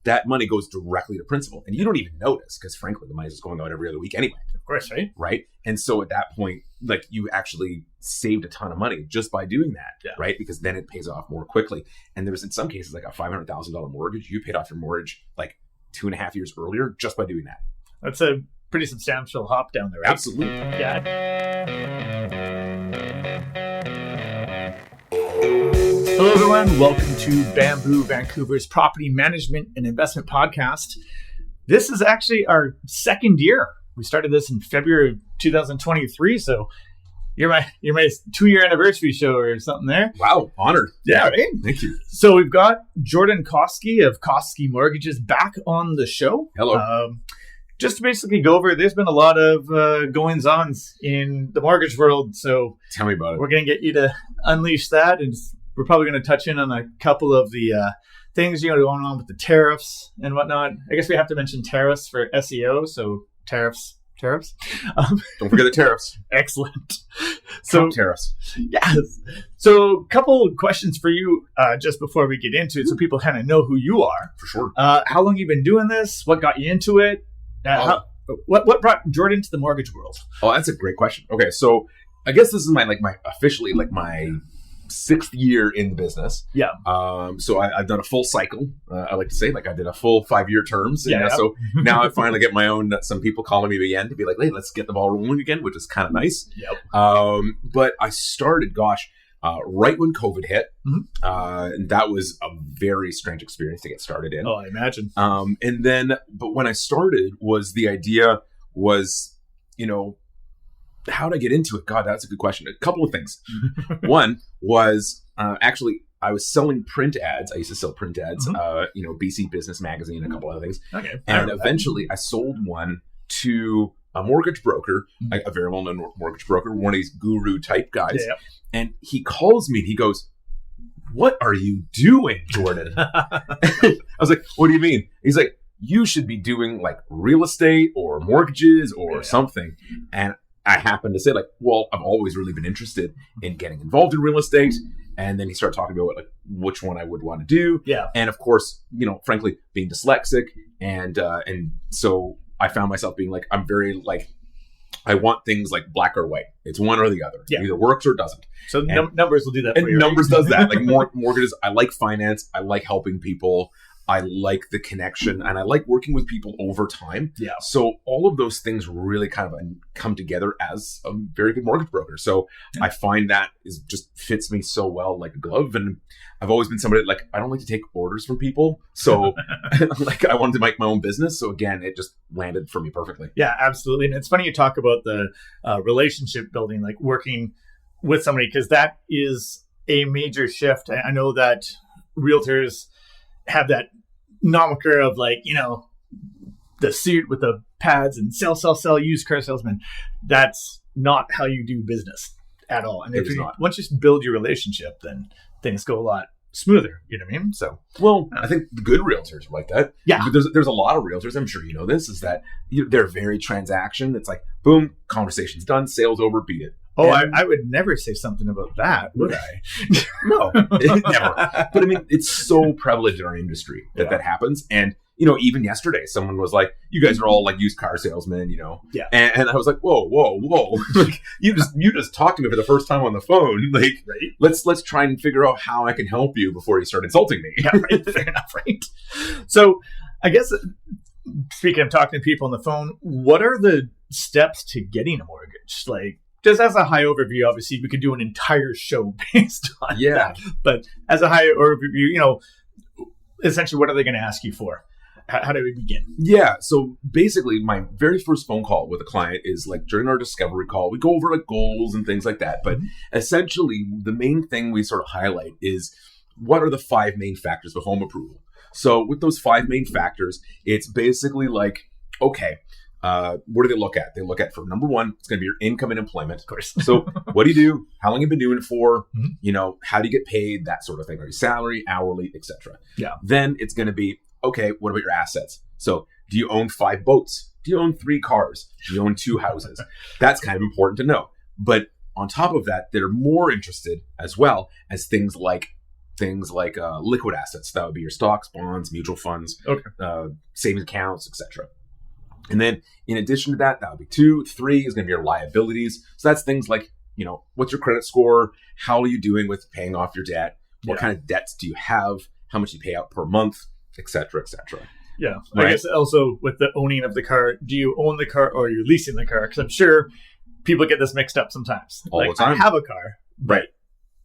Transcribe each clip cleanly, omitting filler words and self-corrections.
that money goes directly to principal. And you don't even notice because, frankly, the money is going out every other week anyway. Of course, right? Right? And so at that point, like, you actually saved a ton of money just by doing that, right? Because then it pays off more quickly. And there's, in some cases, like a $500,000 mortgage. You paid off your mortgage like 2.5 years earlier just by doing that. That's a pretty substantial hop down there, right? Absolutely. Yeah. Hello, everyone. Welcome to Bamboo Vancouver's Property Management and Investment Podcast. This is actually our second year. We started this in February of 2023, so you're my 2-year anniversary show or something there. Wow, honored. Yeah, right? Thank you. So we've got Jordan Kofsky of Kofsky Mortgages back on the show. Hello. Just to basically go over, there's been a lot of goings-ons in the mortgage world, so tell me about it. We're going to get you to unleash that, and we're probably going to touch in on a couple of the things going on with the tariffs and whatnot. I guess we have to mention tariffs for SEO, so tariffs. Don't forget the tariffs. Excellent. So tariffs. Yes. So a couple of questions for you just before we get into it, so people kind of know who you are. For sure. How long you been doing this? What got you into it? What brought Jordan to the mortgage world? Oh, that's a great question. Okay, so I guess this is my officially my 6th year in the business. Yeah. So I've done a full cycle. I like to say, I did a full 5-year terms. Yeah. So now I finally get my own. Some people calling me again to be like, "Hey, let's get the ball rolling again," which is kind of nice. Yep. But I started, right when COVID hit, and that was a very strange experience to get started in. Oh, I imagine. And then, but when I started, the idea was, how did I get into it? God, that's a good question. A couple of things. One was actually I was selling print ads. I used to sell print ads, BC Business Magazine, a couple other things. Okay. And eventually I sold one to a mortgage broker, a very well-known mortgage broker, one of these guru type guys. Yeah. And he calls me and he goes, "What are you doing, Jordan?" I was like, "What do you mean?" He's like, "You should be doing real estate or mortgages or something." And I happened to say I've always really been interested in getting involved in real estate. And then he started talking about which one I would want to do. Yeah. And of course, frankly, being dyslexic. And so I found myself being I'm very I want things black or white. It's one or the other. Yeah. It either works or doesn't. So numbers will do that for you. And numbers does that. Mortgages, I like finance. I like helping people. I like the connection, and I like working with people over time. Yeah. So all of those things really kind of come together as a very good mortgage broker. So I find that just fits me so well like a glove. And I've always been somebody I don't like to take orders from people. So I wanted to make my own business. So again, it just landed for me perfectly. Yeah, absolutely. And it's funny you talk about the relationship building, working with somebody, because that is a major shift. I know that realtors have that moniker of the suit with the pads and sell, used car salesman. That's not how you do business at all. And once you build your relationship, then things go a lot smoother. You know what I mean? So, I think the good realtors are like that. Yeah. There's a lot of realtors, I'm sure you know this, is that they're very transaction. It's boom, conversation's done, sales over, beat it. Oh, I would never say something about that, would I? No, never. But I mean, it's so prevalent in our industry that happens. And, even yesterday, someone was like, "You guys are all used car salesmen, Yeah. And I was like, whoa. you just talked to me for the first time on the phone. Right? Let's try and figure out how I can help you before you start insulting me. Yeah, right. Fair enough, right? So I guess, speaking of talking to people on the phone, what are the steps to getting a mortgage? Just as a high overview, obviously, we could do an entire show based on that. But as a high overview, essentially, what are they going to ask you for? How do we begin? Yeah. So basically, my very first phone call with a client is during our discovery call, we go over goals and things like that. But essentially, the main thing we sort of highlight is what are the 5 main factors of home approval. So with those 5 main factors, it's basically okay, what do they look at? They look at, for number 1, it's going to be your income and employment. Of course. So what do you do? How long have you been doing it for? How do you get paid? That sort of thing. Are you salary, hourly, etc. Yeah. Then it's going to be, okay, what about your assets? So do you own 5 boats? Do you own 3 cars? Do you own 2 houses? That's kind of important to know. But on top of that, they're more interested as well as things like things like liquid assets. That would be your stocks, bonds, mutual funds, savings accounts, etc. And then in addition to that, that would be 2. 3 is going to be your liabilities. So that's things like, what's your credit score? How are you doing with paying off your debt? What kind of debts do you have? How much do you pay out per month, etc., etc. Yeah. Right? I guess also with the owning of the car, do you own the car or are you leasing the car? Because I'm sure people get this mixed up sometimes. All the time. I have a car, but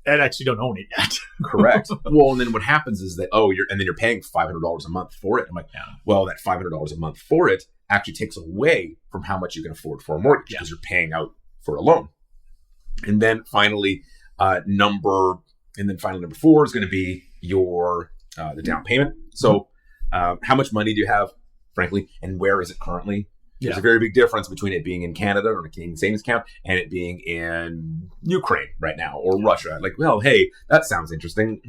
I actually don't own it yet. Correct. Well, and then what happens is that, you're paying $500 a month for it. I'm like, well, that $500 a month for it actually takes away from how much you can afford for a mortgage because you're paying out for a loan. And then finally, number 4 is going to be your the down payment. So how much money do you have, frankly, and where is it currently? There's a very big difference between it being in Canada or a Canadian savings account and it being in Ukraine right now or Russia. Like, well, hey, that sounds interesting,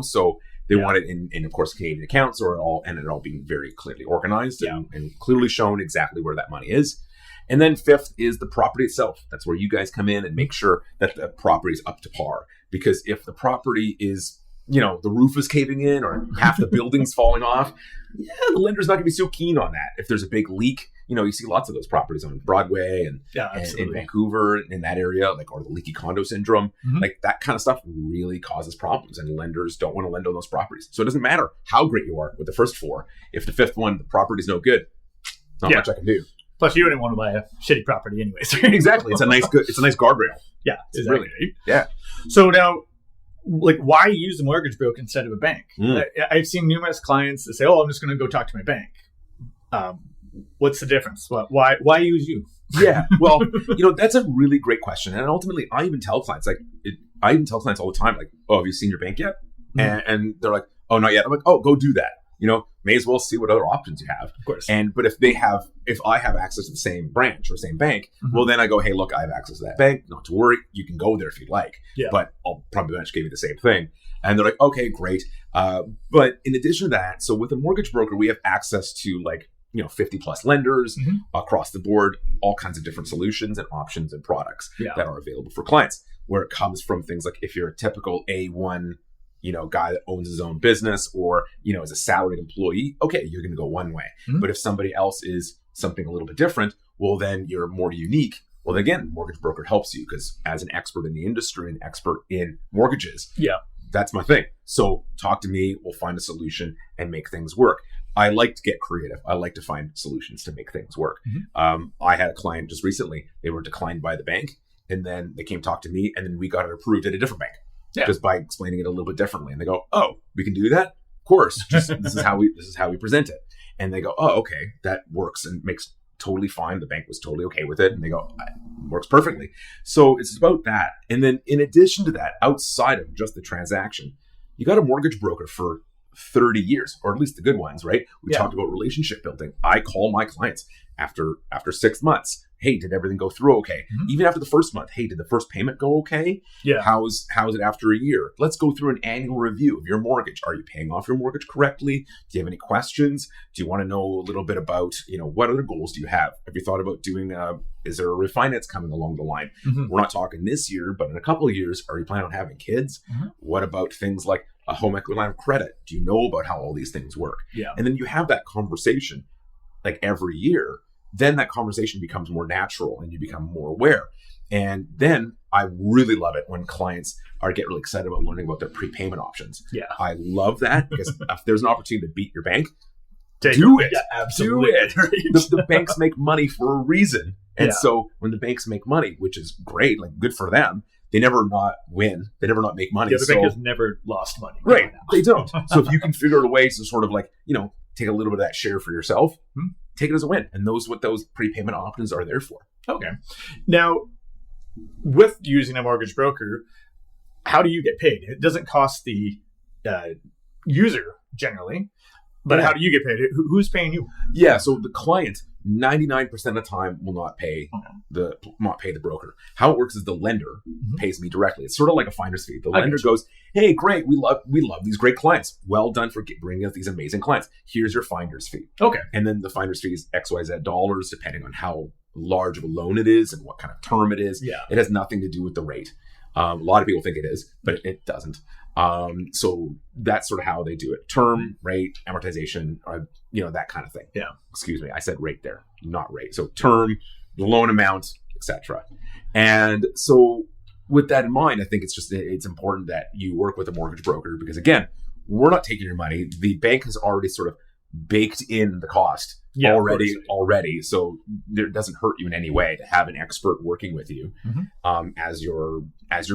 So they want it in, of course, Canadian accounts or it all being very clearly organized and clearly shown exactly where that money is. And then 5th is the property itself. That's where you guys come in and make sure that the property is up to par. Because if the property is, the roof is caving in or half the building's falling off, the lender's not going to be so keen on that. If there's a big leak, you see lots of those properties on Broadway and in Vancouver, in that area, or the leaky condo syndrome. Like that kind of stuff really causes problems and lenders don't want to lend on those properties. So it doesn't matter how great you are with the first 4. If the 5th one, the property's no good, not much I can do. Plus, you wouldn't want to buy a shitty property anyways. Exactly. It's a nice guardrail. Yeah, it's exactly. Really. So now, why use a mortgage broker instead of a bank? I've seen numerous clients that say, I'm just going to go talk to my bank. What's the difference? Why use you? Yeah, well, that's a really great question. And ultimately, I even tell clients, all the time, like, have you seen your bank yet? And they're like, oh, not yet. I'm like, oh, go do that. May as well see what other options you have. Of course. But if I have access to the same branch or same bank, well, then I go, hey, look, I have access to that bank. Not to worry. You can go there if you'd like. Yeah. But I'll probably give you the same thing. And they're like, okay, great. But in addition to that, so with a mortgage broker, we have access to 50 plus lenders across the board, all kinds of different solutions and options and products that are available for clients, where it comes from things like if you're a typical A1 guy that owns his own business or, is a salaried employee, okay, you're going to go one way. But if somebody else is something a little bit different, well, then you're more unique. Well, again, mortgage broker helps you because as an expert in the industry and expert in mortgages, that's my thing. So talk to me, we'll find a solution and make things work. I like to get creative. I like to find solutions to make things work. I had a client just recently, they were declined by the bank and then they came talk to me and then we got it approved at a different bank. Just by explaining it a little bit differently. And they go, oh, we can do that? Of course. This is how we present it. And they go, oh, okay, that works and makes totally fine. The bank was totally okay with it. And they go, works perfectly. So it's about that. And then in addition to that, outside of just the transaction, you got a mortgage broker for 30 years, or at least the good ones, right? We talked about relationship building. I call my clients after 6 months. Hey, did everything go through okay? Even after the first month, hey, did the first payment go okay? Yeah. How's it after a year? Let's go through an annual review of your mortgage. Are you paying off your mortgage correctly? Do you have any questions? Do you want to know a little bit about, what other goals do you have? Have you thought about doing, is there a refinance coming along the line? We're not talking this year, but in a couple of years, are you planning on having kids? What about things like a home equity line of credit? Do you know about how all these things work? Yeah. And then you have that conversation like every year. Then that conversation becomes more natural and you become more aware. And then I really love it when clients get really excited about learning about their prepayment options. Yeah. I love that because if there's an opportunity to beat your bank, do it. Yeah, absolutely. Do it. Right? The banks make money for a reason. And so when the banks make money, which is great, like good for them, they never not win. They never not make money. The other bank has never lost money. Right. They don't. So if you can figure out a way to sort of take a little bit of that share for yourself, take it as a win. And what those prepayment options are there for. Okay. Now, with using a mortgage broker, how do you get paid? It doesn't cost the user generally, but how do you get paid? Who's paying you? Yeah. So the client, 99% of the time, will not pay the broker. How it works is the lender pays me directly. It's sort of like a finder's fee. The lender goes, "Hey, great, we love these great clients. Well done for bringing us these amazing clients. Here's your finder's fee." Okay. And then the finder's fee is XYZ dollars, depending on how large of a loan it is and what kind of term it is. Yeah. It has nothing to do with the rate. A lot of people think it is, but it doesn't. So that's sort of how they do it. Term, rate, amortization, that kind of thing. Yeah. Excuse me. I said rate there, not rate. So term, the loan amount, etc. And so with that in mind, I think it's important that you work with a mortgage broker because, again, we're not taking your money. The bank has already sort of baked in the cost already. So it doesn't hurt you in any way to have an expert working with you as your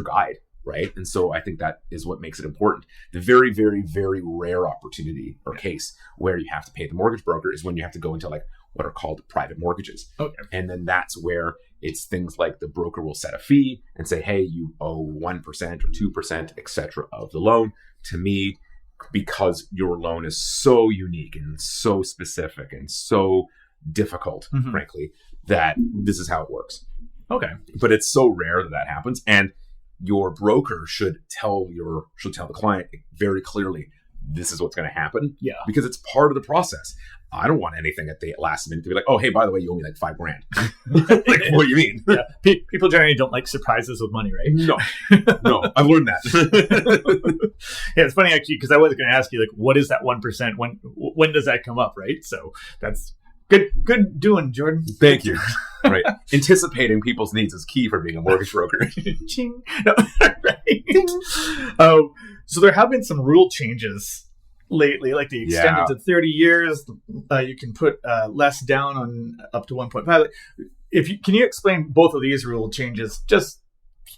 guide. Right. And so I think that is what makes it important. The very, very, very rare opportunity or case where you have to pay the mortgage broker is when you have to go into like what are called private mortgages. Okay. And then that's where it's things like the broker will set a fee and say, hey, you owe 1% or 2%, et cetera, of the loan to me because your loan is so unique and so specific and so difficult, frankly, that this is how it works. Okay. But it's so rare that happens. And your broker should tell the client very clearly, this is what's going to happen. Yeah. Because it's part of the process. I don't want anything at the last minute to be like, oh, hey, by the way, you owe me like $5,000. Like, what do you mean? Yeah. People generally don't like surprises with money, right? No, I've learned that. Yeah, it's funny actually, because I was going to ask you, like, what is that 1%? When does that come up, right? So that's good doing, Jordan. Thank you. Right. Anticipating people's needs is key for being a mortgage broker. Ching. No, right. So there have been some rule changes lately, like the extended to 30 years. You can put less down on up to 1.5. Can you explain both of these rule changes? Just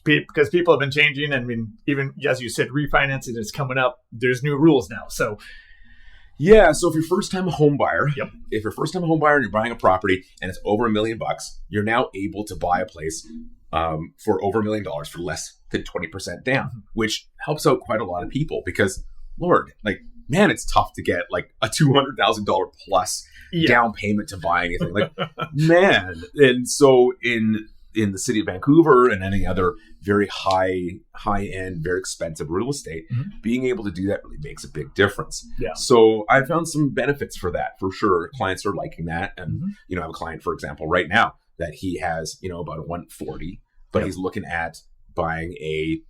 because people have been changing. I mean, even as you said, refinancing is coming up. There's new rules now. So. Yeah, so if you're first-time home buyer, and you're buying a property and it's over $1 million, you're now able to buy a place for over $1 million for less than 20% down, which helps out quite a lot of people because, Lord, like, man, it's tough to get like a $200,000 plus down payment to buy anything. Like, man. And so in the city of Vancouver and any other very high-end, very expensive real estate, being able to do that really makes a big difference. Yeah. So I found some benefits for that, for sure. Clients are liking that. And, I have a client, for example, right now that he has, about a 140, but he's looking at buying a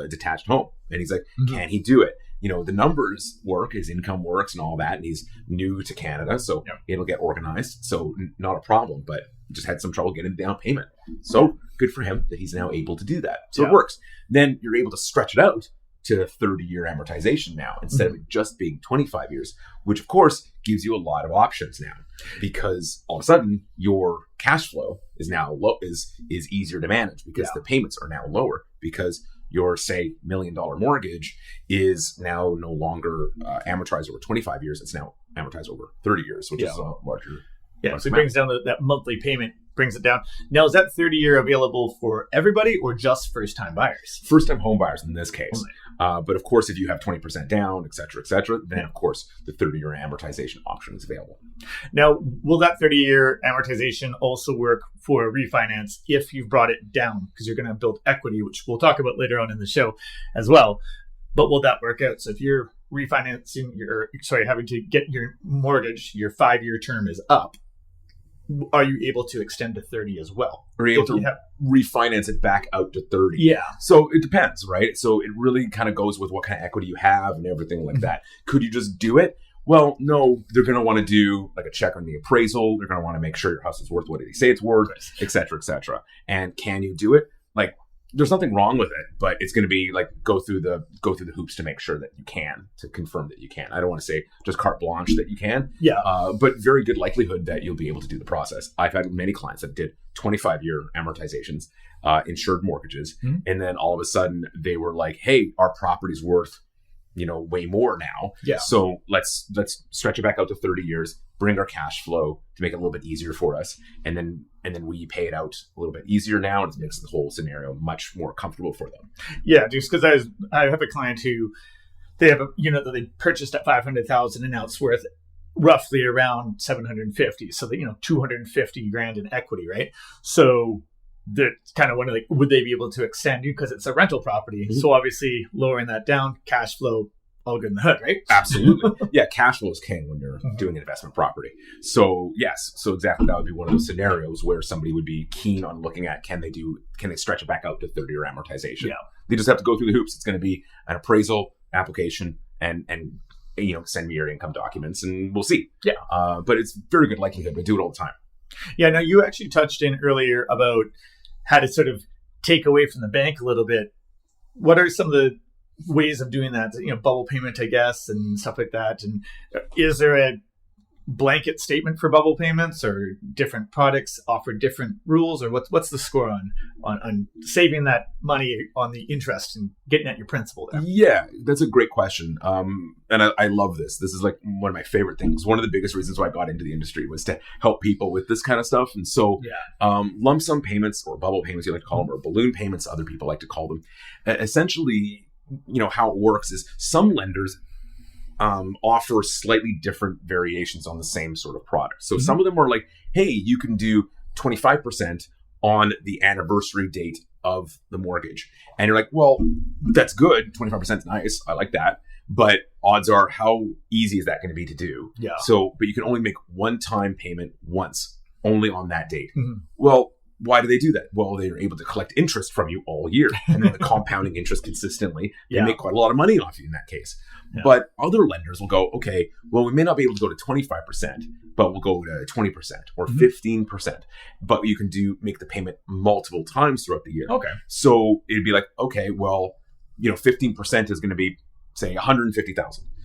detached home. And he's like, can he do it? The numbers work, his income works and all that. And he's new to Canada, so it'll get organized. So not a problem, but just had some trouble getting the down payment. So good for him that he's now able to do that. So it works. Then you're able to stretch it out to 30-year amortization now instead of it just being 25 years, which of course gives you a lot of options now because all of a sudden your cash flow is now is easier to manage because the payments are now lower because your, say, $1 million mortgage is now no longer amortized over 25 years. It's now amortized over 30 years, which is a larger. Yeah, so it brings down that monthly payment, brings it down. Now, is that 30-year available for everybody or just first-time buyers? First-time home buyers in this case. But of course, if you have 20% down, et cetera, then of course, the 30-year amortization option is available. Now, will that 30-year amortization also work for a refinance if you've brought it down? Because you're going to build equity, which we'll talk about later on in the show as well. But will that work out? So if you're refinancing having to get your mortgage, your 5-year term is up, are you able to extend to 30 as well? Are you able to refinance it back out to 30? Yeah. So it depends, right? So it really kind of goes with what kind of equity you have and everything like that. Could you just do it? Well, no, they're going to want to do like a check on the appraisal. They're going to want to make sure your house is worth what they say it's worth, et cetera, et cetera. And can you do it? Like, there's nothing wrong with it, but it's going to be like go through the hoops to make sure that you can, to confirm that you can. I don't want to say just carte blanche that you can, but very good likelihood that you'll be able to do the process. I've had many clients that did 25-year amortizations, insured mortgages, and then all of a sudden they were like, "Hey, our property's worth, way more now. So let's stretch it back out to 30 years, bring our cash flow to make it a little bit easier for us, and then we pay it out a little bit easier now, and it makes the whole scenario much more comfortable for them." Yeah, just because I have a client who they have a unit that they purchased at $500,000 and now it's worth roughly around $750,000. So that $250,000 in equity, right? So that's kind of wondering, would they be able to extend you because it's a rental property? So obviously lowering that down, cash flow, all good in the hood, right? Absolutely. Yeah, cash flow is king when you're doing an investment property. So yes, so exactly that would be one of those scenarios where somebody would be keen on looking at can they stretch it back out to 30-year amortization? They just have to go through the hoops. It's going to be an appraisal application and send me your income documents and we'll see. Yeah. But it's very good likelihood. We do it all the time. Yeah. Now, you actually touched in earlier about how to sort of take away from the bank a little bit. What are some of the ways of doing that? Bubble payment, I guess, and stuff like that. And is there a blanket statement for bubble payments, or different products offer different rules, or what's the score on saving that money on the interest and getting at your principal there? Yeah, that's a great question. And I love this. This is like one of my favorite things. One of the biggest reasons why I got into the industry was to help people with this kind of stuff. And so lump sum payments, or bubble payments, you like to call them, or balloon payments, other people like to call them. Essentially, how it works is some lenders offer slightly different variations on the same sort of product. So some of them are like, hey, you can do 25% on the anniversary date of the mortgage. And you're like, well, that's good. 25% is nice. I like that. But odds are, how easy is that going to be to do? Yeah. So, but you can only make one-time payment once, only on that date. Mm-hmm. Well, why do they do that? Well, they're able to collect interest from you all year, and then the compounding interest consistently. They make quite a lot of money off you in that case. Yeah. But other lenders will go, okay, well, we may not be able to go to 25%, but we'll go to 20% or 15%. But you can make the payment multiple times throughout the year. Okay. So it'd be like, okay, well, 15% is going to be, say, $150,000.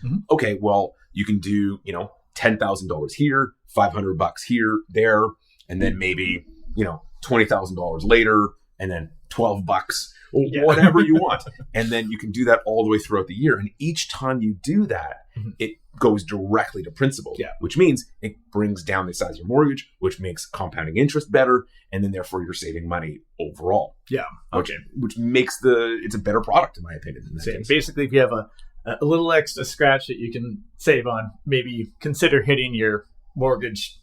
Mm-hmm. Okay, well, you can do, $10,000 here, $500 here, there, and then maybe, $20,000 later, and then $12, whatever you want. And then you can do that all the way throughout the year. And each time you do that, it goes directly to principal, which means it brings down the size of your mortgage, which makes compounding interest better. And then therefore you're saving money overall. Yeah. Okay. Which makes it's a better product, in my opinion. In that case. Basically, if you have a little extra scratch that you can save on, maybe consider hitting your mortgage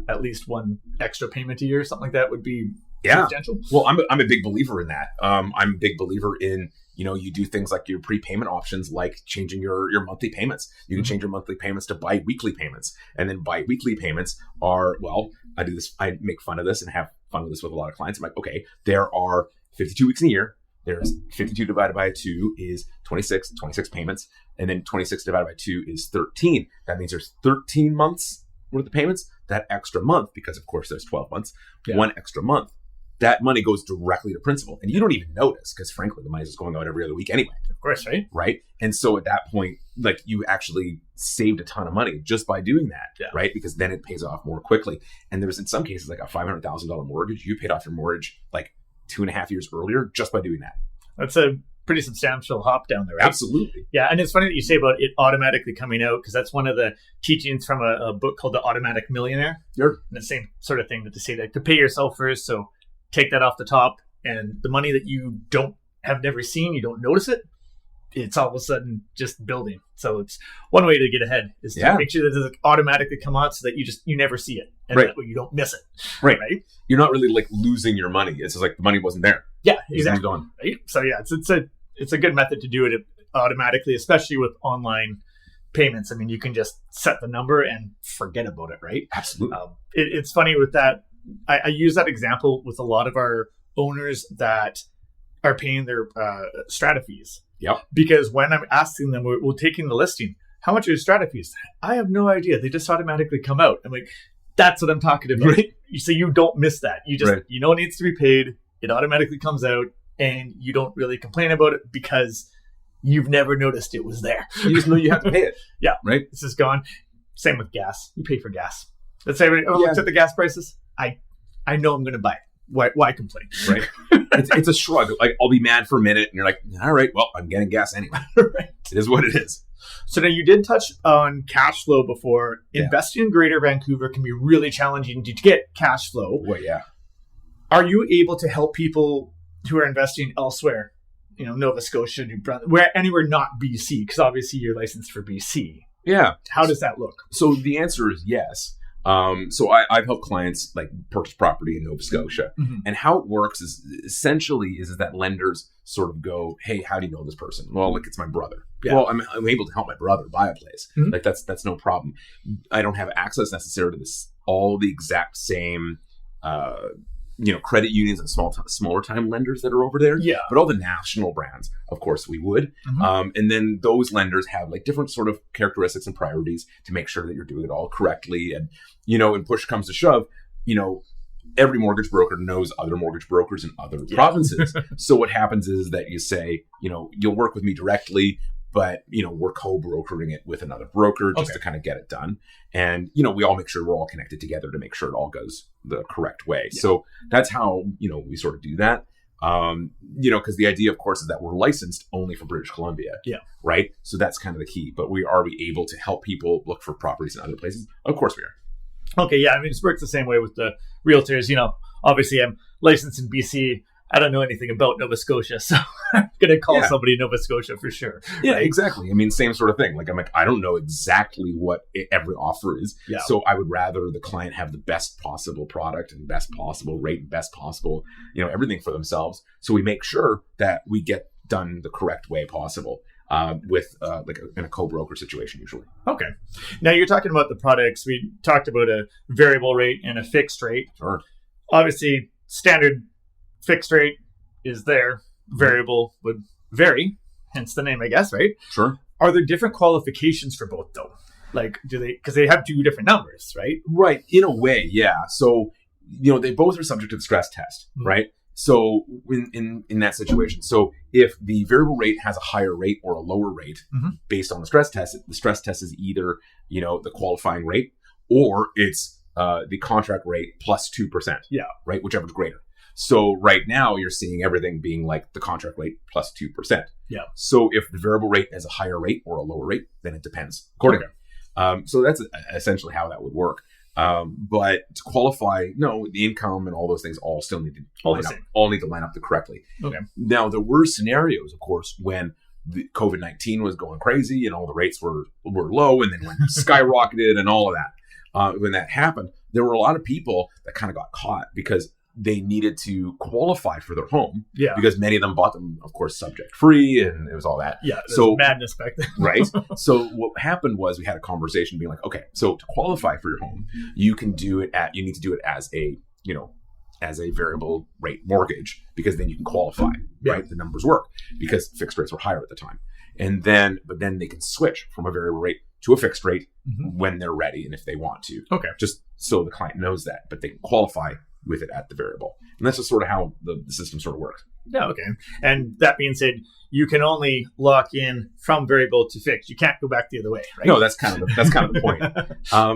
at least one extra payment a year, something like that would be substantial. Well, I'm a big believer in that. I'm a big believer in, you do things like your prepayment options, like changing your monthly payments. You can change your monthly payments to bi-weekly payments. And then bi-weekly payments are, I do this, I make fun of this and have fun with this with a lot of clients. I'm like, okay, there are 52 weeks in a year. There's 52 divided by 2 is 26 payments. And then 26 divided by 2 is 13. That means there's 13 months worth of payments. That extra month, because of course there's 12 months, one extra month, that money goes directly to principal. And you don't even notice, because frankly, the money is going out every other week anyway. Of course, right? Right. And so at that point, like, you actually saved a ton of money just by doing that, right? Because then it pays off more quickly. And there's in some cases like a $500,000 mortgage. You paid off your mortgage like 2.5 years earlier just by doing that. That's a pretty substantial hop down there, right? Absolutely. Yeah, and it's funny that you say about it automatically coming out, because that's one of the teachings from a book called The Automatic Millionaire. Sure. And the same sort of thing that they say, like, to pay yourself first, so take that off the top, and the money that you have never seen, you don't notice it, it's all of a sudden just building. So it's one way to get ahead is to make sure that it automatically come out so that you never see it, and that way you don't miss it. Right. You're not really like losing your money. It's just like the money wasn't there. Yeah, exactly. Right? So yeah, it's a good method to do it automatically, especially with online payments. I mean, you can just set the number and forget about it, right? Absolutely. It's funny with that. I use that example with a lot of our owners that are paying their strata fees. Yep. Because when I'm asking them, we're taking the listing, how much are your strata fees? I have no idea. They just automatically come out. I'm like, that's what I'm talking about. Right. So you don't miss that. You just, you know it needs to be paid. It automatically comes out, and you don't really complain about it because you've never noticed it was there. You just know you have to pay it. Yeah. Right. This is gone. Same with gas. You pay for gas. Let's say I looked at the gas prices. I know I'm going to buy it. Why complain? Right. It's a shrug. Like, I'll be mad for a minute, and you're like, all right, well, I'm getting gas anyway. Right. It is what it is. So now, you did touch on cash flow before. Investing in Greater Vancouver can be really challenging to get cash flow. Well, yeah. Are you able to help people who are investing elsewhere? Nova Scotia, New Brunswick, anywhere not BC, because obviously you're licensed for BC. Yeah. How does that look? So the answer is yes. So I've helped clients like purchase property in Nova Scotia, and how it works is essentially is that lenders sort of go, hey, how do you know this person? Well, like, it's my brother. Yeah. Well, I'm able to help my brother buy a place. Like, that's no problem. I don't have access necessarily to all the exact same credit unions and smaller time lenders that are over there. Yeah. But all the national brands, of course, we would. And then those lenders have like different sort of characteristics and priorities to make sure that you're doing it all correctly. And, and push comes to shove, every mortgage broker knows other mortgage brokers in other provinces. So what happens is that you say, you'll work with me directly, but, we're co-brokering it with another broker just to kind of get it done. And, we all make sure we're all connected together to make sure it all goes the correct way. Yeah. So that's how, we sort of do that. Because the idea, of course, is that we're licensed only for British Columbia. Yeah. Right. So that's kind of the key. But are we able to help people look for properties in other places? Of course we are. Okay. Yeah. I mean, it works the same way with the realtors. Obviously I'm licensed in BC. I don't know anything about Nova Scotia, so I'm going to call somebody Nova Scotia for sure. Yeah, right? Exactly. I mean, same sort of thing. I don't know exactly what every offer is. Yeah. So I would rather the client have the best possible product and best possible rate and best possible, everything for themselves. So we make sure that we get done the correct way possible with in a co-broker situation usually. Okay. Now you're talking about the products. We talked about a variable rate and a fixed rate. Sure. Obviously, standard fixed rate is there. Variable would vary, hence the name, I guess, right? Sure. Are there different qualifications for both, though? Because they have two different numbers, right? Right. In a way, yeah. So, they both are subject to the stress test, right? So in that situation, so if the variable rate has a higher rate or a lower rate based on the stress test is either, the qualifying rate or it's the contract rate plus 2%. Yeah. Right. Whichever's greater. So right now you're seeing everything being like the contract rate plus 2%. Yeah. So if the variable rate has a higher rate or a lower rate, then it depends accordingly. Okay. So that's essentially how that would work. But to qualify, the income and all those things all still need to line up correctly. Okay. Now there were scenarios, of course, when the COVID-19 was going crazy and all the rates were low and then when skyrocketed and all of that. When that happened, there were a lot of people that kind of got caught because they needed to qualify for their home. Yeah. Because many of them bought them, of course, subject free, and it was all that. Yeah. So madness back then. Right. So what happened was we had a conversation being like, okay, so to qualify for your home, you need to do it as a variable rate mortgage, because then you can qualify, right? The numbers work because fixed rates were higher at the time. But then they can switch from a variable rate to a fixed rate when they're ready and if they want to. Okay. Just so the client knows that, but they can qualify with it at the variable. And that's just sort of how the system sort of works. Yeah, okay. And that being said, you can only lock in from variable to fixed. You can't go back the other way, right? No, that's kind of the point.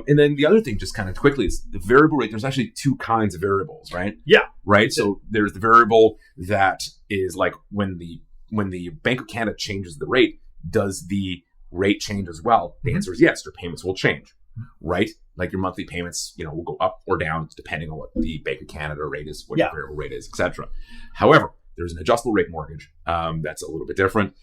And then the other thing, just kind of quickly, is the variable rate. There's actually two kinds of variables, right? Yeah. Right. So there's the variable that is like when the Bank of Canada changes the rate, does the rate change as well? The answer is yes. Your payments will change, right? Like your monthly payments, will go up or down depending on what the Bank of Canada rate is, what your variable rate is, etc. However, there's an adjustable rate mortgage that's a little bit different.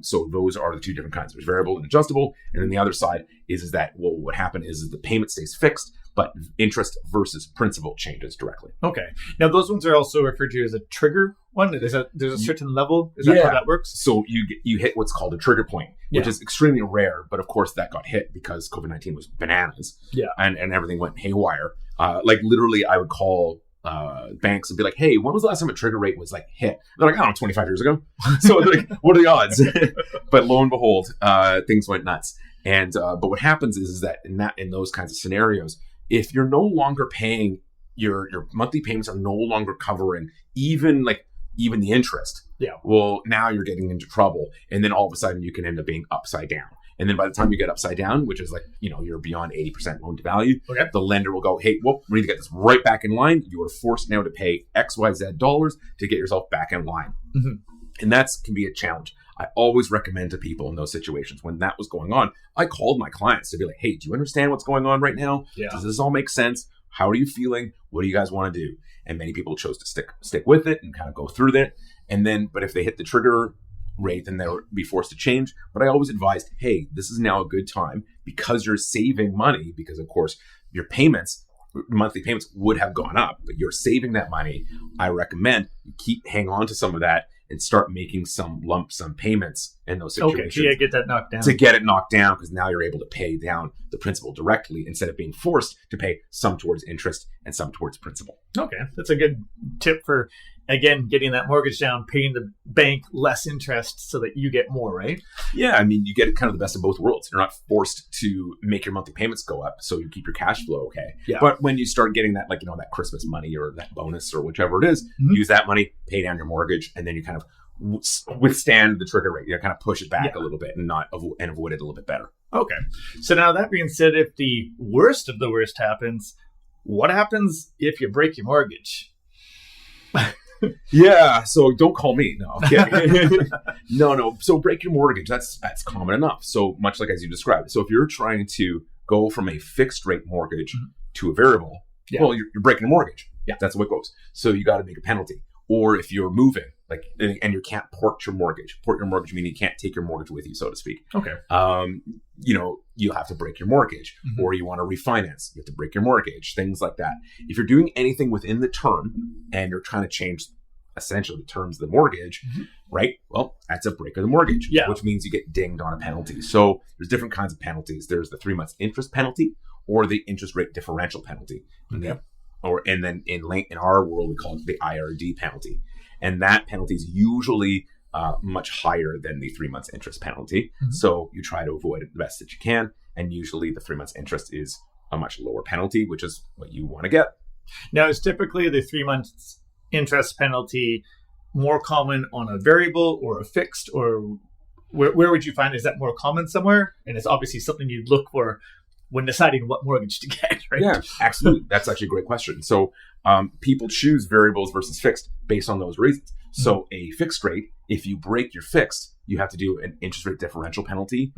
So those are the two different kinds. There's variable and adjustable. And then the other side is that what happened is the payment stays fixed, but interest versus principal changes directly. Okay. Now those ones are also referred to as a trigger one. There's a certain level. Is that how that works? So you hit what's called a trigger point, which is extremely rare. But of course that got hit because COVID-19 was bananas. Yeah. And everything went haywire. Like literally I would call banks and be like, hey, when was the last time a trigger rate was like hit? They're like, I don't know, 25 years ago. So like, what are the odds? But lo and behold, things went nuts. And but what happens is that in those kinds of scenarios, if you're no longer paying your monthly payments are no longer covering even the interest. Yeah. Well, now you're getting into trouble, and then all of a sudden you can end up being upside down. And then by the time you get upside down, which is like, you're beyond 80% loan to value, the lender will go, hey, we need to get this right back in line. You are forced now to pay XYZ dollars to get yourself back in line. And that can be a challenge. I always recommend to people in those situations when that was going on, I called my clients to be like, hey, do you understand what's going on right now? Yeah. Does this all make sense? How are you feeling? What do you guys want to do? And many people chose to stick with it and kind of go through that. And then, but if they hit the trigger rate, then they'll be forced to change. But I always advised, hey, this is now a good time because you're saving money, because of course your monthly payments would have gone up, but you're saving that money. I recommend you hang on to some of that and start making some lump sum payments in those situations. Okay, get that knocked down. To get it knocked down, because now you're able to pay down the principal directly instead of being forced to pay some towards interest and some towards principal. Okay, that's a good tip for, again, getting that mortgage down, paying the bank less interest so that you get more, right? Yeah, I mean, you get kind of the best of both worlds. You're not forced to make your monthly payments go up, so you keep your cash flow okay. Yeah. But when you start getting that, that Christmas money or that bonus or whichever it is, use that money, pay down your mortgage, and then you kind of withstand the trigger rate. You kind of push it back a little bit and avoid it a little bit better. Okay. So now that being said, if the worst of the worst happens, what happens if you break your mortgage? Yeah, so don't call me. No, I'm kidding. No. So break your mortgage. That's common enough. So much like as you described. So if you're trying to go from a fixed rate mortgage to a variable, well, you're breaking a mortgage. Yeah, that's the way it goes. So you got to make a penalty. Or if you're moving, and you can't port your mortgage. Port your mortgage meaning you can't take your mortgage with you, so to speak. Okay. You have to break your mortgage, or you want to refinance, you have to break your mortgage, things like that. If you're doing anything within the term and you're trying to change essentially the terms of the mortgage, right? Well, that's a break of the mortgage, which means you get dinged on a penalty. So there's different kinds of penalties. There's the 3 months interest penalty or the interest rate differential penalty. Okay. And then in our world, we call it the IRD penalty. And that penalty is usually much higher than the 3 months interest penalty. So you try to avoid it the best that you can. And usually the 3 months interest is a much lower penalty, which is what you want to get. Now, is typically the 3 months interest penalty more common on a variable or a fixed, or where would you find, is that more common somewhere? And it's obviously something you'd look for when deciding what mortgage to get, right? Yeah, absolutely. That's actually a great question. So people choose variables versus fixed based on those reasons. So a fixed rate, if you break your fixed, you have to do an interest rate differential penalty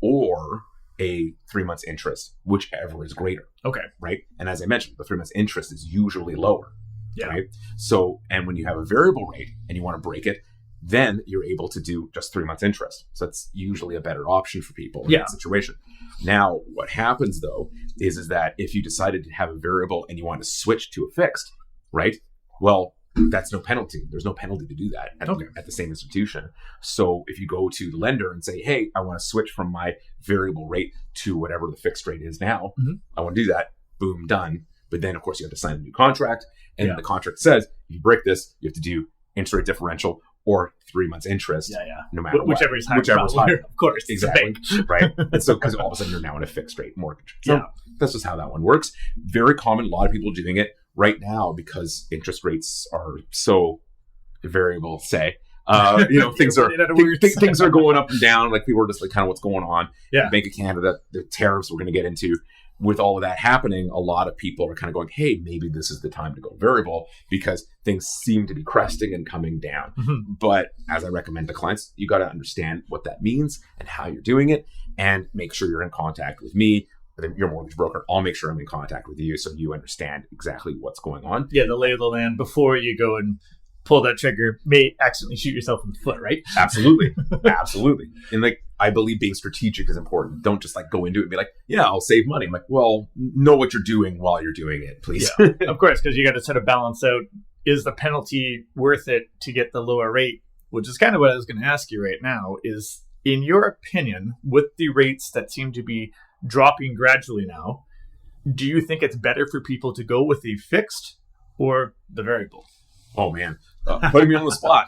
or a 3 months interest, whichever is greater. Okay. Right? And as I mentioned, the 3 months interest is usually lower. Yeah. Right? So, and when you have a variable rate and you want to break it, then you're able to do just 3 months interest. So that's usually a better option for people in that situation. Now, what happens though is that if you decided to have a variable and you want to switch to a fixed, right? Well, that's no penalty. There's no penalty to do that at the same institution. So if you go to the lender and say, hey, I want to switch from my variable rate to whatever the fixed rate is now, I want to do that, boom, done. But then, of course, you have to sign a new contract. And the contract says, if you break this, you have to do interest rate differential or 3 months interest, no matter whichever is higher. Of course, exactly, right? And so, because all of a sudden you're now in a fixed rate mortgage. So that's just how that one works. Very common. A lot of people doing it right now because interest rates are so variable. Things are going up and down. Like people are just like, kind of what's going on. Yeah. The Bank of Canada, the tariffs we're going to get into. With all of that happening, a lot of people are kind of going, hey, maybe this is the time to go variable because things seem to be cresting and coming down. But as I recommend to clients, you got to understand what that means and how you're doing it and make sure you're in contact with me, your mortgage broker. I'll make sure I'm in contact with you so you understand exactly what's going on. Yeah, the lay of the land before you go and pull that trigger, may accidentally shoot yourself in the foot, right? Absolutely. Absolutely. And I believe being strategic is important. Don't just go into it and be like, yeah, I'll save money. I'm like, well, know what you're doing while you're doing it, please. Yeah, of course, because you got to sort of balance out, is the penalty worth it to get the lower rate? Which is kind of what I was going to ask you right now is, in your opinion, with the rates that seem to be dropping gradually now, do you think it's better for people to go with the fixed or the variable? Oh, man. Putting me on the spot.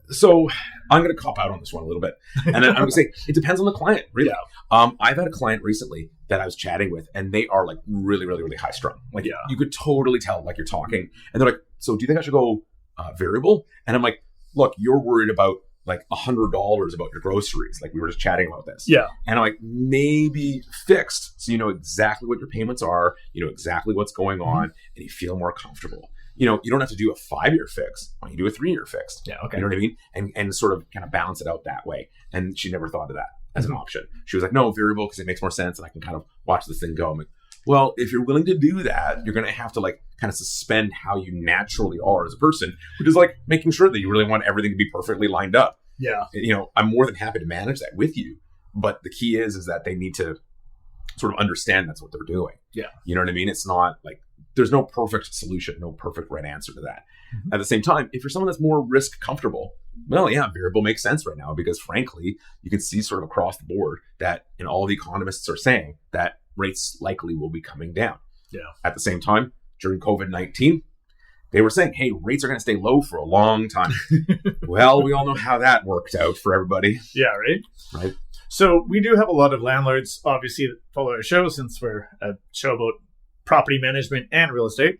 So I'm going to cop out on this one a little bit. And I'm going to say, it depends on the client, really. Yeah. I've had a client recently that I was chatting with, and they are really, really, really high strung. You could totally tell, you're talking. And they're like, so do you think I should go variable? And I'm like, look, you're worried about $100 about your groceries. We were just chatting about this. Yeah. And I'm like, maybe fixed. So you know exactly what your payments are, you know exactly what's going on, and you feel more comfortable. You don't have to do a 5-year fix. Why don't you do a 3-year fix? Yeah, okay. You know what I mean? And sort of kind of balance it out that way. And she never thought of that as an option. She was like, no, variable, because it makes more sense and I can kind of watch this thing go. I'm like, well, if you're willing to do that, you're going to have to kind of suspend how you naturally are as a person, which is making sure that you really want everything to be perfectly lined up. Yeah. I'm more than happy to manage that with you. But the key is that they need to sort of understand that's what they're doing. Yeah. You know what I mean? It's not there's no perfect solution, no perfect right answer to that. At the same time, if you're someone that's more risk comfortable, well, yeah, variable makes sense right now because frankly, you can see sort of across the board that, and all the economists are saying that rates likely will be coming down. Yeah. At the same time, during COVID-19, they were saying, hey, rates are going to stay low for a long time. Well, we all know how that worked out for everybody. Yeah, right? Right. So we do have a lot of landlords, obviously, that follow our show since we're a show about property management and real estate.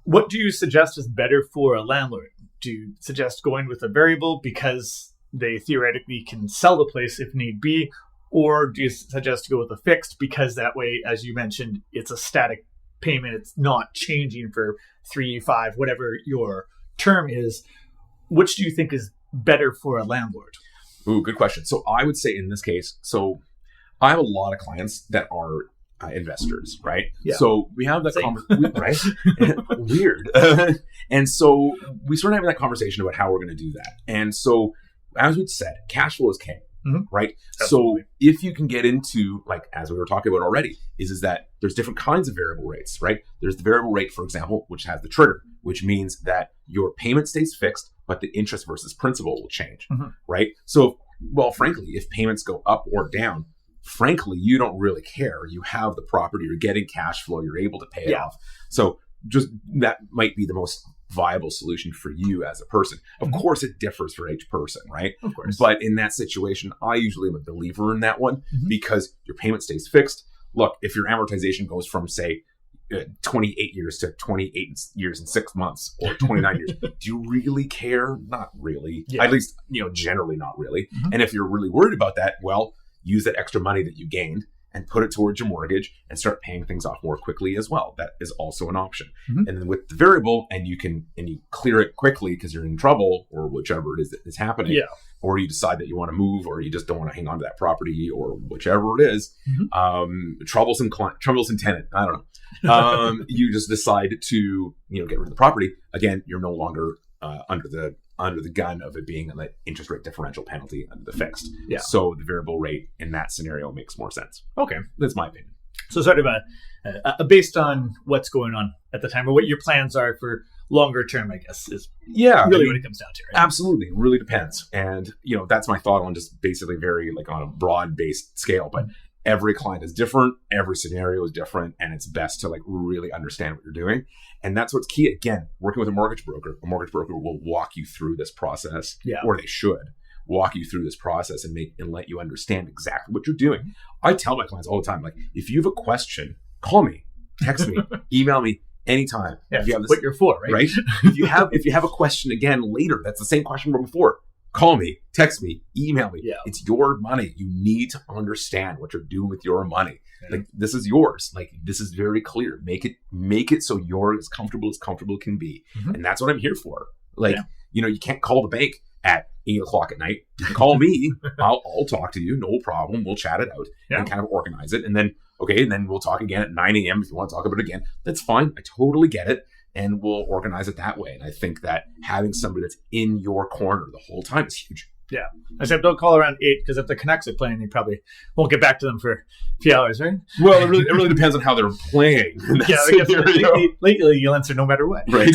What do you suggest is better for a landlord? Do you suggest going with a variable because they theoretically can sell the place if need be? Or do you suggest to go with a fixed because that way, as you mentioned, it's a static payment. It's not changing for 3, 5, whatever your term is. Which do you think is better for a landlord? Ooh, good question. So I would say in this case, so I have a lot of clients that are investors, right? Yeah. So we have that conversation, right? Weird. And so we sort of have that conversation about how we're going to do that. And so, as we said, cash flow is king, right? Absolutely. So if you can get into, like, as we were talking about already, is that there's different kinds of variable rates, right? There's the variable rate, for example, which has the trigger, which means that your payment stays fixed, but the interest versus principal will change, right? So, well, frankly, if payments go up or down, frankly, you don't really care. You have the property, you're getting cash flow, you're able to pay it off. So just that might be the most viable solution for you as a person. Of course, it differs for each person, right? Of course. But in that situation, I usually am a believer in that one because your payment stays fixed. Look, if your amortization goes from, say, 28 years to 28 years and 6 months or 29 years, do you really care? Not really. Yeah. At least, generally not really. And if you're really worried about that, well, use that extra money that you gained and put it towards your mortgage and start paying things off more quickly as well. That is also an option. And then with the variable, and you clear it quickly because you're in trouble or whichever it is that is happening, or you decide that you want to move or you just don't want to hang on to that property or whichever it is, troublesome tenant, I don't know. You just decide to get rid of the property. Again, you're no longer under the gun of it being an interest rate differential penalty under the fixed. Yeah. So the variable rate in that scenario makes more sense. Okay. That's my opinion. So sort of a based on what's going on at the time or what your plans are for longer term, I guess, is really what it comes down to, right? Absolutely. It really depends. And, that's my thought on just basically very on a broad based scale. But every client is different. Every scenario is different. And it's best to really understand what you're doing. And that's what's key. Again, working with a mortgage broker will walk you through this process, or they should walk you through this process and let you understand exactly what you're doing. I tell my clients all the time, if you have a question, call me, text me, email me anytime. Yeah, if you have what you're for, right? Right? if you have a question again later, that's the same question from before. Call me, text me, email me. Yeah. It's your money. You need to understand what you're doing with your money. Yeah. This is yours. This is very clear. Make it so you're as comfortable can be. And that's what I'm here for. You can't call the bank at 8:00 at night. Call me. I'll talk to you. No problem. We'll chat it out and kind of organize it. And then, and then we'll talk again at 9 a.m. if you want to talk about it again. That's fine. I totally get it. And we'll organize it that way. And I think that having somebody that's in your corner the whole time is huge. Yeah. Except don't call around 8 because if the Canucks are playing, you probably won't get back to them for a few hours, right? Well, it really depends on how they're playing. Lately you'll answer no matter what. Right.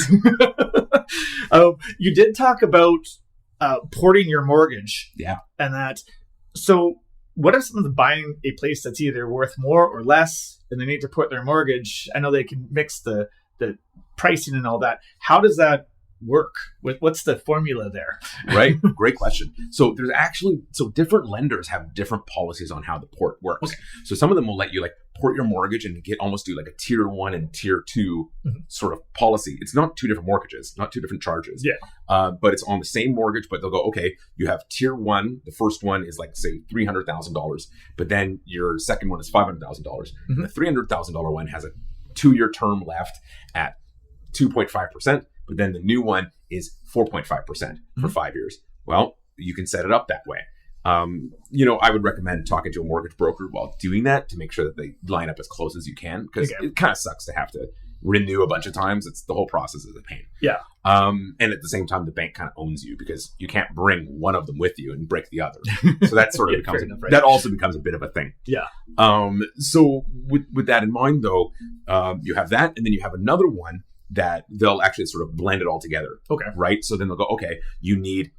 You did talk about porting your mortgage. Yeah. And that. So what if someone's buying a place that's either worth more or less and they need to port their mortgage? I know they can mix the pricing and all that. How does that work? What's the formula there? Right. Great question. So there's different lenders have different policies on how the port works. Okay. So some of them will let you port your mortgage and almost do a tier 1 and tier 2 sort of policy. It's not two different mortgages, not two different charges. Yeah. But it's on the same mortgage, but they'll go, okay, you have tier 1. The first one is say $300,000, but then your second one is $500,000. The $300,000 one has a 2-year term left at 2.5%. But then the new one is 4.5% for 5 years. Well, you can set it up that way. I would recommend talking to a mortgage broker while doing that to make sure that they line up as close as you can, because it kind of sucks to have to, renew a bunch of times. It's the whole process is a pain. Yeah. And at the same time, the bank kind of owns you because you can't bring one of them with you and break the other. So that sort of becomes that also becomes a bit of a thing. Yeah. So with that in mind, though, you have that, and then you have another one that they'll actually sort of blend it all together. Okay. Right. So then they'll go, okay, you need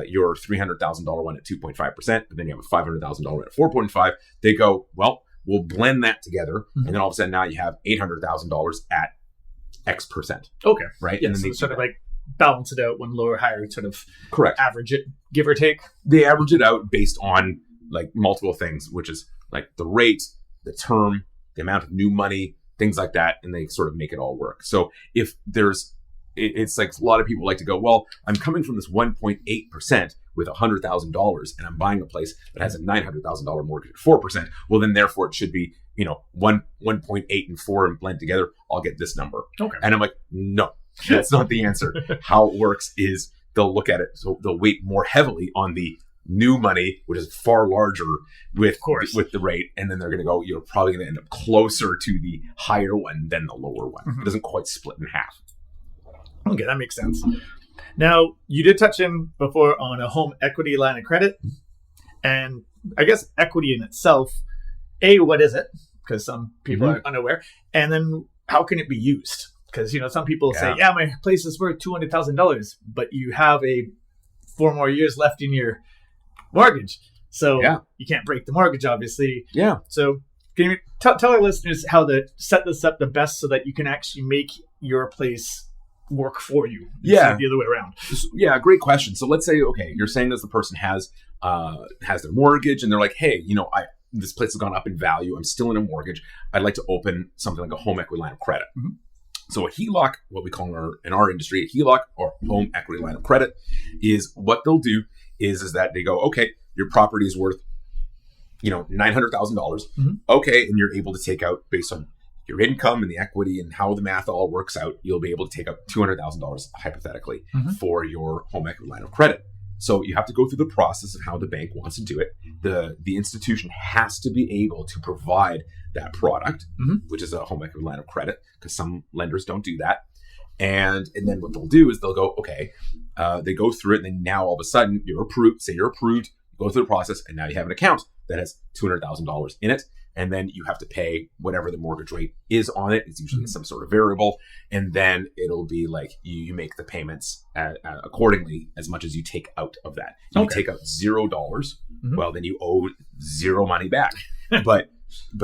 your $300,000 one at 2.5%, but then you have a $500,000 one at 4.5. They go, well, we'll blend that together, and then all of a sudden now you have $800,000 at X%. Okay. Right. Yeah, and then so they sort of like balance it out when lower higher sort of correct average it, give or take. They average it out based on like multiple things, which is like the rate, the term, the amount of new money, things like that, and they sort of make it all work. So if there's it's like a lot of people like to go, well, I'm coming from this 1.8% with $100,000 and I'm buying a place that has a $900,000 mortgage at 4%. Well, then therefore it should be, 1.8 and 4 and blend together. I'll get this number. Okay. And I'm like, no, that's not the answer. How it works is they'll look at it. So they'll weight more heavily on the new money, which is far larger with the rate. And then they're going to go, you're probably going to end up closer to the higher one than the lower one. It doesn't quite split in half. Okay, that makes sense. Now, you did touch in before on a home equity line of credit. And I guess equity in itself, what is it? Because some people are unaware. And then how can it be used? Because, some people say, my place is worth $200,000, but you have 4 more years left in your mortgage. So you can't break the mortgage, obviously. Yeah. So can you tell our listeners how to set this up the best so that you can actually make your place work for you? Yeah. The other way around. Yeah, great question. So let's say, okay, you're saying that the person has their mortgage and they're like, hey, this place has gone up in value. I'm still in a mortgage. I'd like to open something like a home equity line of credit. Mm-hmm. So a HELOC, what we call in our industry, a HELOC or home equity line of credit is what they'll do is that they go, okay, your property is worth, $900,000. Mm-hmm. Okay. And you're able to take out based on your income and the equity and how the math all works out, you'll be able to take out $200,000 hypothetically for your home equity line of credit. So you have to go through the process of how the bank wants to do it. The institution has to be able to provide that product, which is a home equity line of credit, because some lenders don't do that. And then what they'll do is they'll go, okay, they go through it, and then now all of a sudden you're approved, go through the process, and now you have an account that has $200,000 in it. And then you have to pay whatever the mortgage rate is on it. It's usually some sort of variable. And then it'll be like you make the payments accordingly as much as you take out of that. If you take out $0, well, then you owe zero money back. but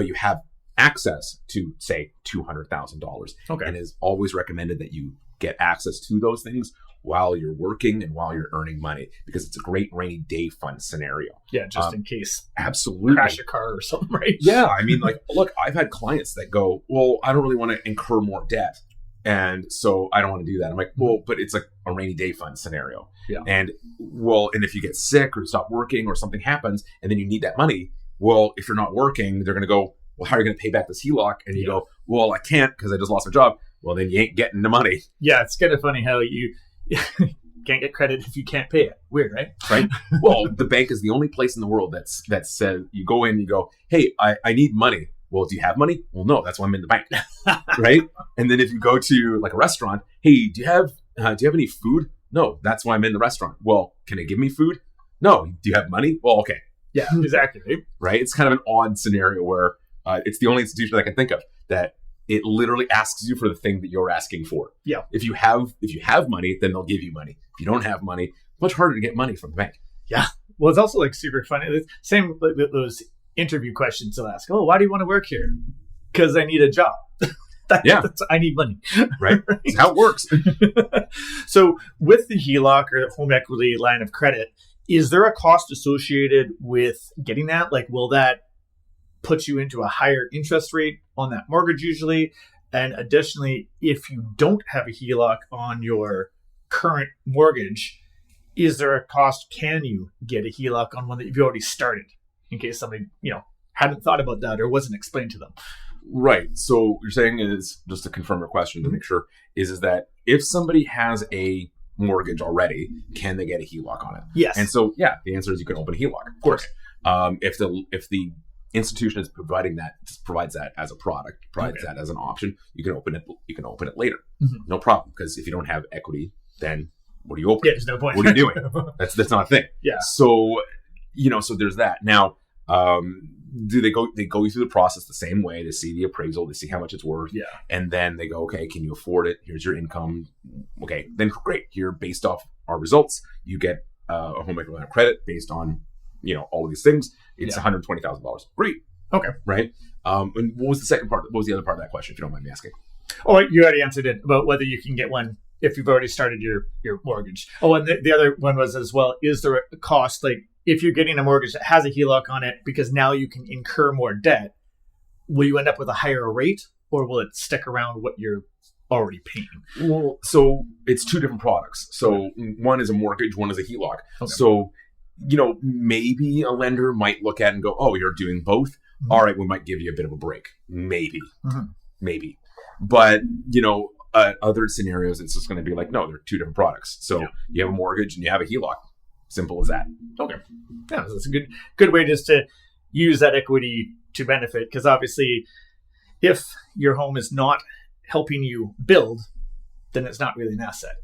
you have access to, say, $200,000. Okay. And it's always recommended that you get access to those things while you're working and while you're earning money, because it's a great rainy day fund scenario. Yeah, just in case. Absolutely. Crash your car or something, right? Yeah, I mean, look, I've had clients that go, well, I don't really want to incur more debt, and so I don't want to do that. I'm like, well, but it's like a rainy day fund scenario. Yeah. And if you get sick or stop working or something happens and then you need that money, well, if you're not working, they're going to go, well, how are you going to pay back this HELOC? And you go, well, I can't because I just lost my job. Well, then you ain't getting the money. Yeah, it's kind of funny how you can't get credit if you can't pay it. Weird, right? Right. Well, the bank is the only place in the world that says you go in, you go, hey, I need money. Well, do you have money? Well, no, that's why I'm in the bank. Right. And then if you go to like a restaurant, hey, do you have any food? No, that's why I'm in the restaurant. Well, can it give me food? No. Do you have money? Well, okay. Yeah, exactly. Right. It's kind of an odd scenario where it's the only institution I can think of that it literally asks you for the thing that you're asking for. Yeah. If you have money, then they'll give you money. If you don't have money, it's much harder to get money from the bank. Yeah. Well, it's also like super funny. It's same like those interview questions they'll ask. Oh, why do you want to work here? Because I need a job. I need money. Right. That's how it works. So with the HELOC or home equity line of credit, is there a cost associated with getting that? Like, will that put you into a higher interest rate on that mortgage usually? And additionally, if you don't have a HELOC on your current mortgage, is there a cost? Can you get a HELOC on one that you've already started in case somebody, hadn't thought about that or wasn't explained to them? Right. So what you're saying is, just to confirm your question to make sure, is that if somebody has a mortgage already, can they get a HELOC on it? Yes. And so, the answer is you can open a HELOC, of course. If the institution is provides that as a product, provides that as an option. You can open it later. No problem, because if you don't have equity, then what are you opening? There's no point. What are you doing? That's not a thing. Yeah. So, so there's that. Now, do they go through the process the same way? They see the appraisal, they see how much it's worth, and then they go, okay, can you afford it? Here's your income. Okay, then great. Here, based off our results, you get a home equity line of credit based on all of these things. It's $120,000. Great. Okay. Right. And what was the second part? What was the other part of that question, if you don't mind me asking? Oh, you already answered it about whether you can get one if you've already started your mortgage. Oh, and the other one was as well, is there a cost, like if you're getting a mortgage that has a HELOC on it, because now you can incur more debt, will you end up with a higher rate, or will it stick around what you're already paying? Well, so it's two different products. So one is a mortgage, one is a HELOC. Okay. So, maybe a lender might look at it and go, oh, you're doing both. Mm-hmm. All right, we might give you a bit of a break. Maybe. But, other scenarios, it's just going to be like, no, they're two different products. So you have a mortgage and you have a HELOC. Simple as that. Okay. Yeah, that's a good way just to use that equity to benefit, because obviously if your home is not helping you build, then it's not really an asset.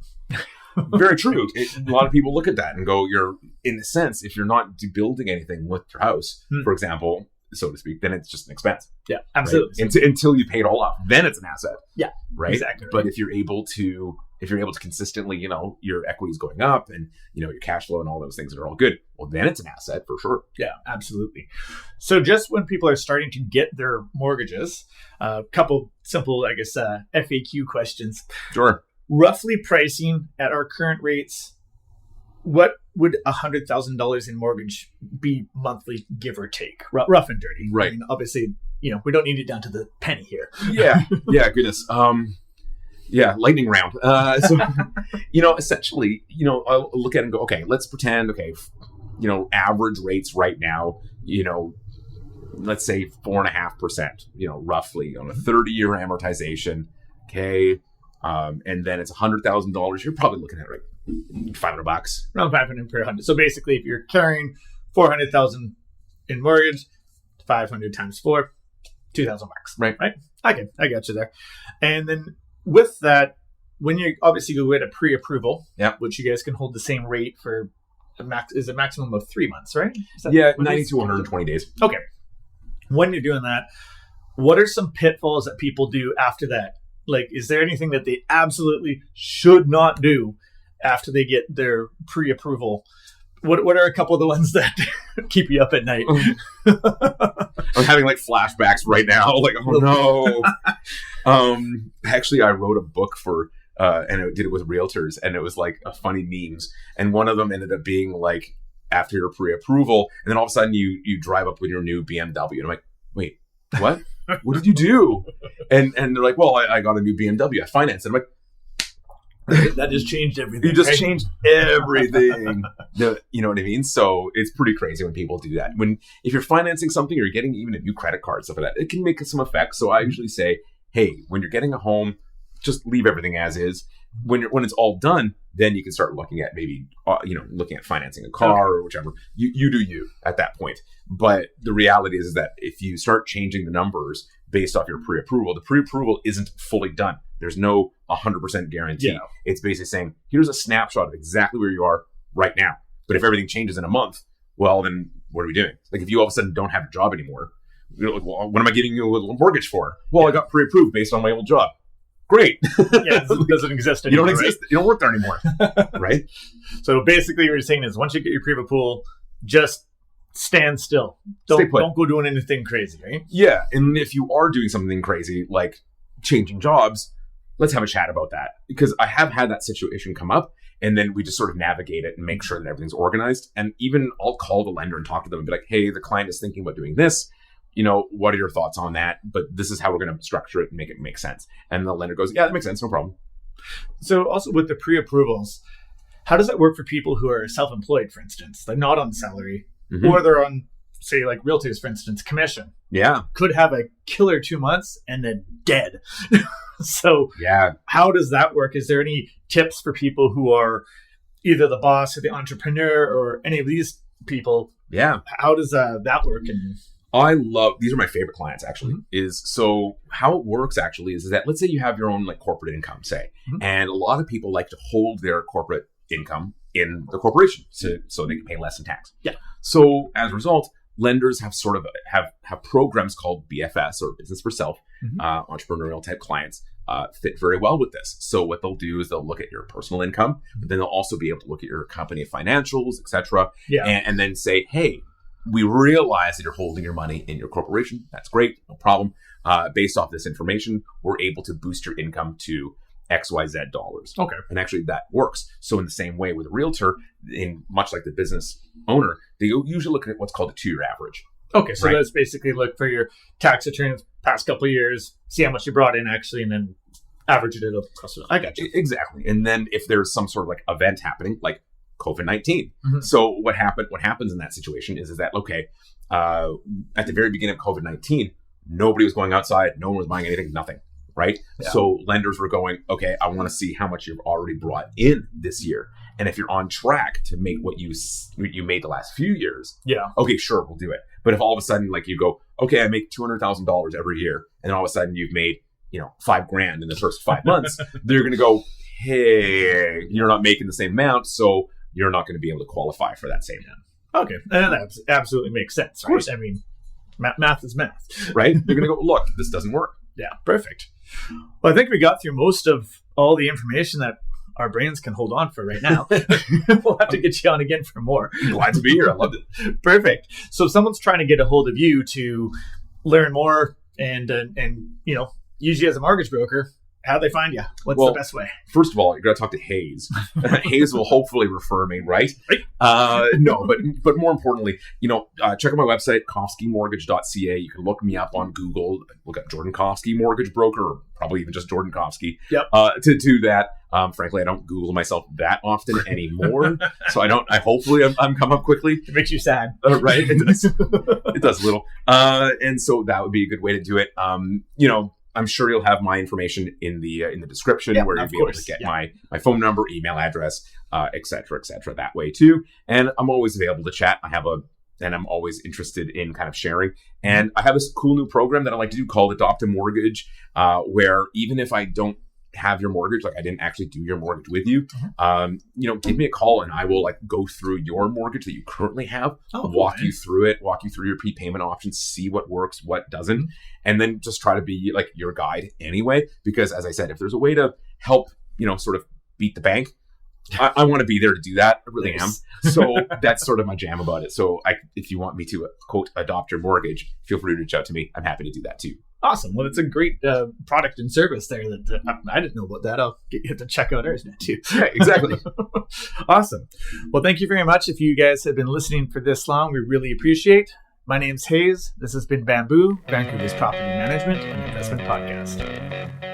Very true. A lot of people look at that and go, you're, in a sense, if you're not building anything with your house, for example, so to speak, then it's just an expense. Yeah, absolutely. Right? Until you pay it all off, then it's an asset. Yeah, right. Exactly. Right. But if you're able to consistently, your equity is going up and your cash flow and all those things are all good, well, then it's an asset for sure. Yeah, absolutely. So just when people are starting to get their mortgages, a couple simple, I guess, FAQ questions. Sure. Roughly pricing at our current rates, what would $100,000 in mortgage be monthly, give or take, rough and dirty? Right. I mean, obviously, we don't need it down to the penny here. Yeah. Goodness. Lightning round. So, essentially, I'll look at it and go, okay, let's pretend, average rates right now, let's say 4.5%, roughly on a 30-year amortization. Okay. And then it's $100,000. You're probably looking at $500. Around $500 per 100. So basically, if you're carrying $400,000 in mortgage, 500 times 4, $2,000. Right. I got you there. And then with that, when you obviously go get a pre-approval, which you guys can hold the same rate for a maximum of 3 months, right? 90 to 120 days. Okay. When you're doing that, what are some pitfalls that people do after that? Like, is there anything that they absolutely should not do after they get their pre-approval? What are a couple of the ones that keep you up at night? I'm having flashbacks right now. Oh no. Actually, I wrote a book for, and I did it with realtors, and it was a funny memes. And one of them ended up being after your pre-approval, and then all of a sudden you drive up with your new BMW, and I'm like, wait, what? What did you do? And they're like, well, I got a new BMW. I financed it. I'm like, that just changed everything. You just changed everything. You know what I mean? So it's pretty crazy when people do that. If you're financing something or you're getting even a new credit card, stuff like that, it can make some effects. So I usually say, hey, when you're getting a home, just leave everything as is. When it's all done, then you can start looking at maybe, looking at financing a car or whichever. You do you at that point. But the reality is that if you start changing the numbers based off your pre-approval, the pre-approval isn't fully done. There's no 100% guarantee. Yeah. It's basically saying, here's a snapshot of exactly where you are right now. But if everything changes in a month, well, then what are we doing? If you all of a sudden don't have a job anymore, well, what am I giving you a mortgage for? Well, I got pre-approved based on my old job. Great. Yeah, it doesn't exist anymore. You don't exist. Right? You don't work there anymore. Right? So basically what you're saying is once you get your pre-approval, just stand still. Don't go doing anything crazy, right? Yeah. And if you are doing something crazy, like changing jobs, let's have a chat about that. Because I have had that situation come up, and then we just sort of navigate it and make sure that everything's organized. And even I'll call the lender and talk to them and be like, hey, the client is thinking about doing this. What are your thoughts on that? But this is how we're going to structure it and make it make sense. And the lender goes, yeah, that makes sense. No problem. So also with the pre-approvals, how does that work for people who are self-employed, for instance? They're not on salary, or they're on, say, like realtors, for instance, commission. Yeah. Could have a killer 2 months and then dead. So how does that work? Is there any tips for people who are either the boss or the entrepreneur or any of these people? Yeah. How does that work? And these are my favorite clients actually, is so how it works actually is that let's say you have your own like corporate income, say, and a lot of people like to hold their corporate income in the corporation so they can pay less in tax. Yeah. So as a result, lenders have sort of have programs called BFS or business for self, entrepreneurial type clients fit very well with this. So what they'll do is they'll look at your personal income, but then they'll also be able to look at your company financials, etc. Yeah. And then say, hey, we realize that you're holding your money in your corporation. That's great. No problem. Based off this information, we're able to boost your income to XYZ dollars. Okay. And actually that works. So in the same way with a realtor, in much like the business owner, they usually look at what's called a 2-year average. Okay. So right? that's basically look for your tax returns past couple of years, see how much you brought in actually, and then average it across. I got you. Exactly. And then if there's some sort of like event happening, like COVID-19. So what happens in that situation is that, okay, at the very beginning of COVID-19, nobody was going outside. No one was buying anything, nothing. Right. Yeah. So lenders were going, okay, I want to see how much you've already brought in this year. And if you're on track to make what you made the last few years. Yeah. Okay, sure, we'll do it. But if all of a sudden, like you go, okay, I make $200,000 every year. And all of a sudden you've made, $5,000 in the first 5 months, they're going to go, hey, you're not making the same amount. So you're not going to be able to qualify for that same amount. Okay. And that absolutely makes sense, right? I mean, math is math. Right? They're going to go, look, this doesn't work. Yeah, perfect. Well, I think we got through most of all the information that our brains can hold on for right now. We'll have to get you on again for more. Glad to be here. I loved it. Perfect. So if someone's trying to get a hold of you to learn more and use you as a mortgage broker, how do they find you? What's the best way? First of all, you're going to talk to Haze. Haze will hopefully refer me, right? No, but more importantly, check out my website, kofskymortgage.ca. You can look me up on Google. Look up Jordan Kofsky Mortgage Broker, or probably even just Jordan Kofsky. Yep. To do that, frankly, I don't Google myself that often anymore. So hopefully I'm come up quickly. It makes you sad. Right? It does. It does a little. And so that would be a good way to do it. I'm sure you'll have my information in the description where you'll be able to get my phone number, email address, et cetera, that way too. And I'm always available to chat. And I'm always interested in kind of sharing. And I have this cool new program that I like to do called Adopt a Mortgage, where even if I don't have your mortgage, like I didn't actually do your mortgage with you, give me a call and I will like go through your mortgage that you currently have, walk you through it, walk you through your prepayment options, see what works, what doesn't, and then just try to be like your guide anyway. Because as I said, if there's a way to help, sort of beat the bank, I want to be there to do that. I really am. So that's sort of my jam about it. So if you want me to quote adopt your mortgage, feel free to reach out to me. I'm happy to do that too. Awesome. Well, it's a great product and service there that I didn't know about that. I'll get you to check out ours now too. Yeah, exactly. Awesome. Well, thank you very much. If you guys have been listening for this long, we really appreciate. My name's Haze. This has been Bamboo, Vancouver's property management and investment podcast.